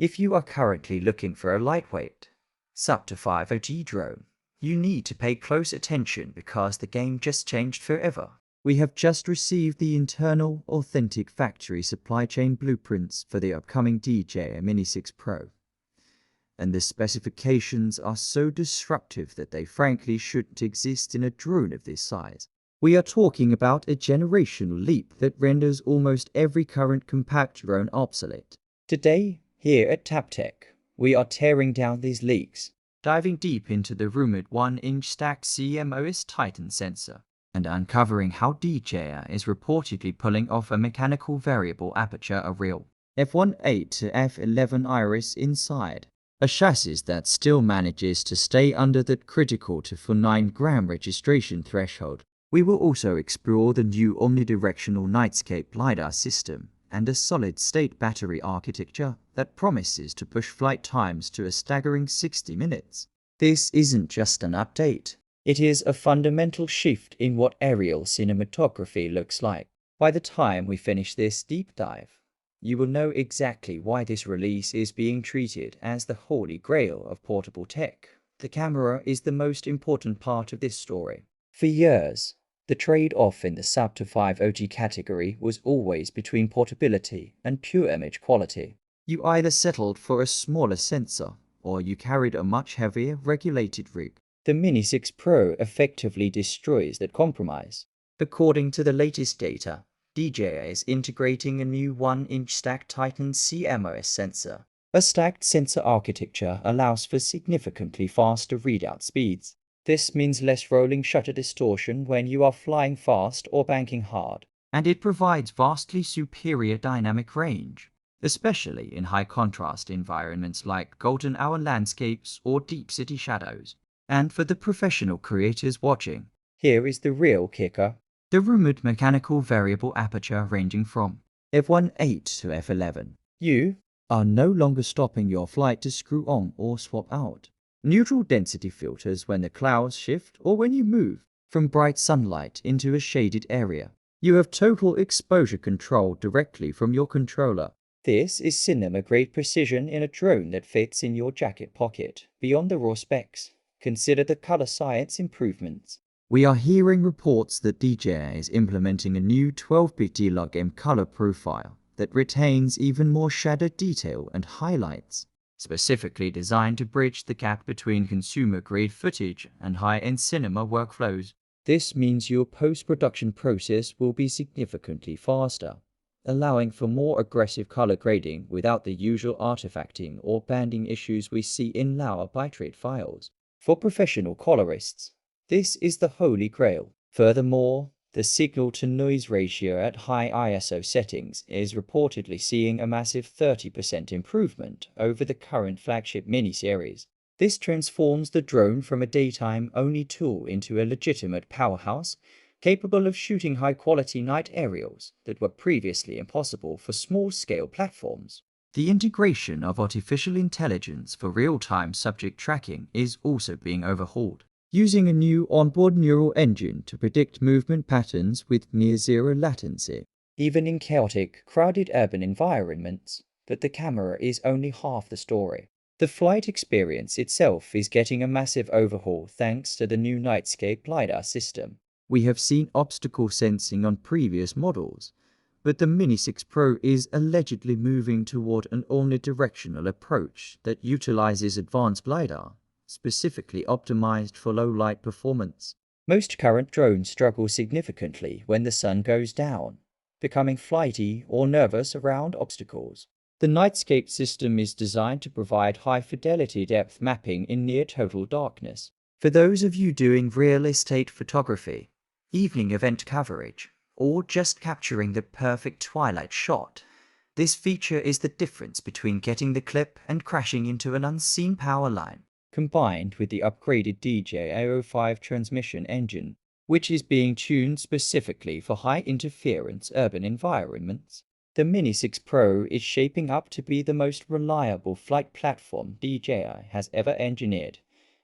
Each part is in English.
If you are currently looking for a lightweight, sub-to-5 drone, you need to pay close attention because the game just changed forever. We have just received the internal, authentic factory supply chain blueprints for the upcoming DJI Mini 6 Pro. And the specifications are so disruptive that they frankly shouldn't exist in a drone of this size. We are talking about a generational leap that renders almost every current compact drone obsolete. Today, here at TapTech, we are tearing down these leaks, diving deep into the rumored 1-inch stacked CMOS Titan sensor, and uncovering how DJI is reportedly pulling off a mechanical variable aperture, a real f1.8 to f11 iris inside a chassis that still manages to stay under that critical 249-gram registration threshold. We will also explore the new omnidirectional Nightscape LiDAR system and a solid-state battery architecture that promises to push flight times to a staggering 60 minutes. This isn't just an update. It is a fundamental shift in what aerial cinematography looks like. By the time we finish this deep dive, you will know exactly why this release is being treated as the holy grail of portable tech. The camera is the most important part of this story. For years, the trade-off in the sub-to-5 category was always between portability and pure image quality. You either settled for a smaller sensor, or you carried a much heavier regulated rig. The Mini 6 Pro effectively destroys that compromise. According to the latest data, DJI is integrating a new 1-inch stacked Titan CMOS sensor. A stacked sensor architecture allows for significantly faster readout speeds. This means less rolling shutter distortion when you are flying fast or banking hard, and it provides vastly superior dynamic range, especially in high-contrast environments like golden hour landscapes or deep city shadows. And for the professional creators watching, here is the real kicker. The rumored mechanical variable aperture ranging from f1.8 to f11. You are no longer stopping your flight to screw on or swap out neutral density filters when the clouds shift or when you move from bright sunlight into a shaded area. You have total exposure control directly from your controller. This is cinema-grade precision in a drone that fits in your jacket pocket. Beyond the raw specs, consider the color science improvements. We are hearing reports that DJI is implementing a new 12-bit D-Log-M color profile that retains even more shadow detail and highlights, specifically designed to bridge the gap between consumer-grade footage and high-end cinema workflows. This means your post-production process will be significantly faster, allowing for more aggressive color grading without the usual artifacting or banding issues we see in lower bitrate files. For professional colorists, this is the holy grail. Furthermore, the signal-to-noise ratio at high ISO settings is reportedly seeing a massive 30% improvement over the current flagship Mini series. This transforms the drone from a daytime-only tool into a legitimate powerhouse, capable of shooting high-quality night aerials that were previously impossible for small-scale platforms. The integration of artificial intelligence for real-time subject tracking is also being overhauled, using a new onboard neural engine to predict movement patterns with near-zero latency. Even in chaotic, crowded urban environments, but the camera is only half the story. The flight experience itself is getting a massive overhaul thanks to the new Nightscape LiDAR system. We have seen obstacle sensing on previous models, but the Mini 6 Pro is allegedly moving toward an omnidirectional approach that utilizes advanced LiDAR, specifically optimized for low-light performance. Most current drones struggle significantly when the sun goes down, becoming flighty or nervous around obstacles. The Nightscape system is designed to provide high-fidelity depth mapping in near-total darkness. For those of you doing real estate photography, evening event coverage, or just capturing the perfect twilight shot, this feature is the difference between getting the clip and crashing into an unseen power line. Combined with the upgraded DJI Aero 5 transmission engine, which is being tuned specifically for high-interference urban environments, the Mini 6 Pro is shaping up to be the most reliable flight platform DJI has ever engineered.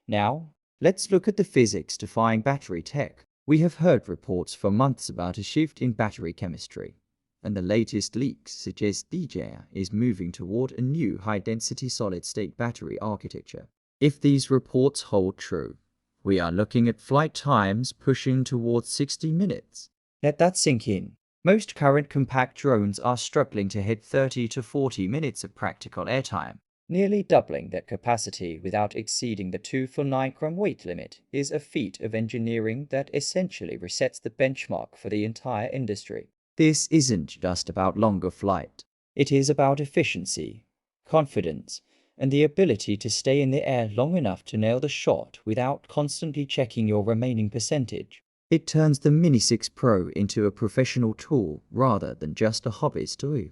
Now, let's look at the physics-defying battery tech. We have heard reports for months about a shift in battery chemistry, and the latest leaks suggest DJI is moving toward a new high-density solid-state battery architecture. If these reports hold true, we are looking at flight times pushing towards 60 minutes. Let that sink in. Most current compact drones are struggling to hit 30 to 40 minutes of practical airtime. Nearly doubling that capacity without exceeding the 2 for 9-gram weight limit is a feat of engineering that essentially resets the benchmark for the entire industry. This isn't just about longer flight. It is about efficiency, confidence, and the ability to stay in the air long enough to nail the shot without constantly checking your remaining percentage. It turns the Mini 6 Pro into a professional tool rather than just a hobbyist toy.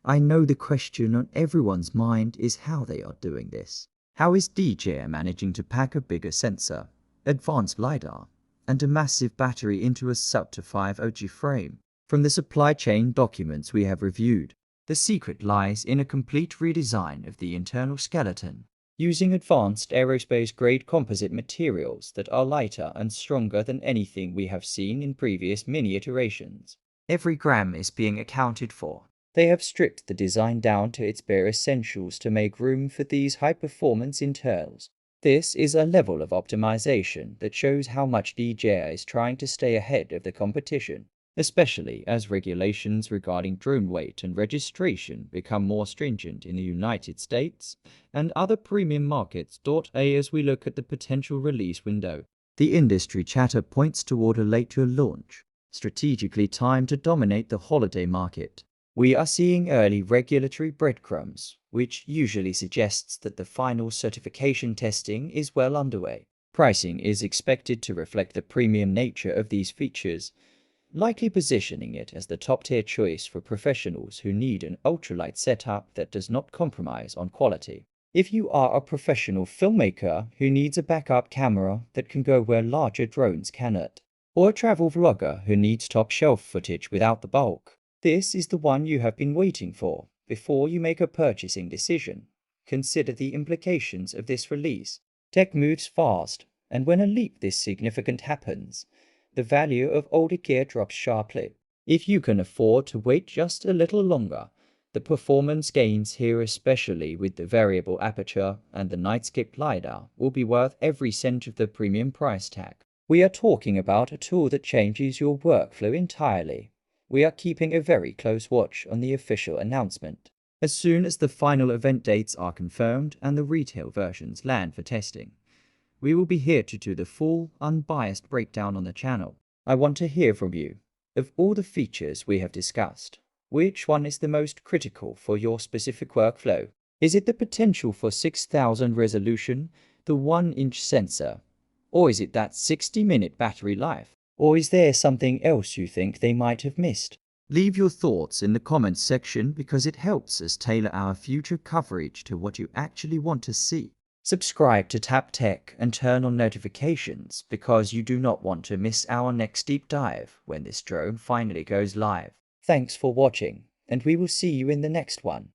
I know the question on everyone's mind is how they are doing this. How is DJI managing to pack a bigger sensor, advanced LiDAR, and a massive battery into a sub-to-5 OG frame? From the supply chain documents we have reviewed, the secret lies in a complete redesign of the internal skeleton, using advanced aerospace-grade composite materials that are lighter and stronger than anything we have seen in previous Mini iterations. Every gram is being accounted for. They have stripped the design down to its bare essentials to make room for these high-performance internals. This is a level of optimization that shows how much DJI is trying to stay ahead of the competition, especially as regulations regarding drone weight and registration become more stringent in the United States and other premium markets. As we look at the potential release window, the industry chatter points toward a later launch, strategically timed to dominate the holiday market. We are seeing early regulatory breadcrumbs, which usually suggests that the final certification testing is well underway. Pricing is expected to reflect the premium nature of these features, likely positioning it as the top-tier choice for professionals who need an ultralight setup that does not compromise on quality. If you are a professional filmmaker who needs a backup camera that can go where larger drones cannot, or a travel vlogger who needs top-shelf footage without the bulk, this is the one you have been waiting for. Before you make a purchasing decision, consider the implications of this release. Tech moves fast, and when a leap this significant happens, the value of older gear drops sharply. If you can afford to wait just a little longer, the performance gains here, especially with the variable aperture and the Nightscape LiDAR, will be worth every cent of the premium price tag. We are talking about a tool that changes your workflow entirely. We are keeping a very close watch on the official announcement. As soon as the final event dates are confirmed and the retail versions land for testing, we will be here to do the full, unbiased breakdown on the channel. I want to hear from you. Of all the features we have discussed, which one is the most critical for your specific workflow? Is it the potential for 6000 resolution, the 1-inch sensor, or is it that 60-minute battery life? Or is there something else you think they might have missed? Leave your thoughts in the comments section because it helps us tailor our future coverage to what you actually want to see. Subscribe to Tap Tech and turn on notifications because you do not want to miss our next deep dive when this drone finally goes live. Thanks for watching, and we will see you in the next one.